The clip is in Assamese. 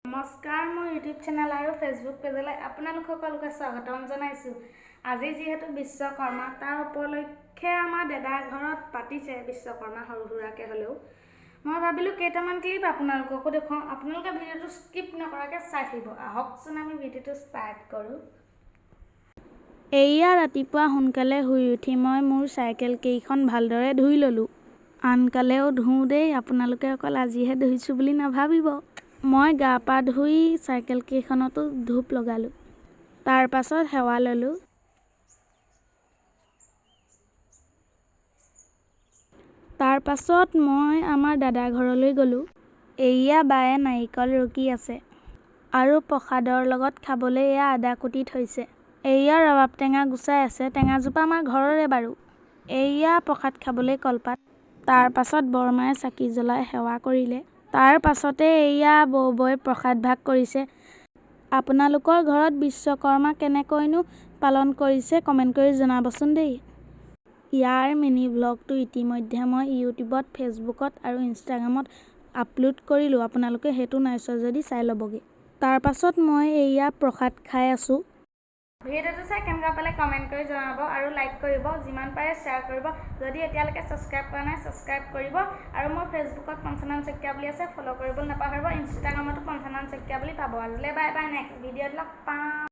নমস্কাৰ, মই ইউটিউব চেনেল আৰু ফেচবুক পেজলৈ আপোনালোক সকলোকে স্বাগতম জনাইছোঁ। আজি যিহেতু বিশ্বকৰ্মা, তাৰ উপলক্ষে আমাৰ দাদাৰ ঘৰত পাতিছে বিশ্বকৰ্মা সৰু সুৰাকৈ হ'লেও। মই ভাবিলোঁ কেইটামান ক্লিপ আপোনালোককো দেখুৱাওঁ। আপোনালোকে ভিডিঅ'টো স্কিপ নকৰাকৈ চাই থাকিব। আহকচোন আমি ভিডিঅ'টো ষ্টাৰ্ট কৰোঁ। এয়া ৰাতিপুৱা সোনকালে শুই উঠি মই মোৰ চাইকেল কেইখন ভালদৰে ধুই ল'লোঁ। আনকালেও ধুওঁ দেই, আপোনালোকে অকল আজিহে ধুইছোঁ বুলি নাভাবিব। মই গা পা ধুই চাইকেল কেইখনতো ধূপ লগালোঁ। তাৰ পাছত সেৱা ল'লোঁ। তাৰ পাছত মই আমাৰ দাদাৰ ঘৰলৈ গ'লোঁ। এয়া বায়ে নাৰিকল ৰুকি আছে আৰু প্ৰসাদৰ লগত খাবলৈ এয়া আদা কুটি থৈছে। এয়া ৰবাব টেঙা গুচাই আছে, টেঙাজোপা আমাৰ ঘৰৰে বাৰু। এয়া প্ৰসাদ খাবলৈ কলপাত। তাৰ পাছত বৰমায়ে চাকি জ্বলাই সেৱা কৰিলে। তাৰ পাছতে এয়া বৌবই প্ৰসাদ ভাগ কৰিছে। আপোনালোকৰ ঘৰত বিশ্বকৰ্মা কেনেকৈনো পালন কৰিছে কমেণ্ট কৰি জনাবচোন দেই। ইয়াৰ মিনি ব্লগটো ইতিমধ্যে মই ইউটিউবত, ফেচবুকত আৰু ইনষ্টাগ্ৰামত আপলোড কৰিলোঁ। আপোনালোকে সেইটো নাই চোৱা যদি চাই ল'বগৈ। তাৰ পাছত মই এয়া প্ৰসাদ খাই আছোঁ। ভিডিঅ'টো চাই কেনেকুৱা পালে কমেণ্ট কৰি জনাব আৰু লাইক কৰিব, যিমান পাৰে শ্বেয়াৰ কৰিব। যদি এতিয়ালৈকে ছাবস্ক্ৰাইব কৰা নাই ছাবস্ক্ৰাইব কৰিব আৰু মোৰ ফেচবুকত পঞ্চানন শইকীয়া বুলি আছে, ফ'ল' কৰিবলৈ নাপাহৰিব। ইনষ্টাগ্ৰামতো পঞ্চানন শইকীয়া বুলি পাব। আজিলৈ বাই বাই, নেক্সট ভিডিঅ'ত লগ পাম।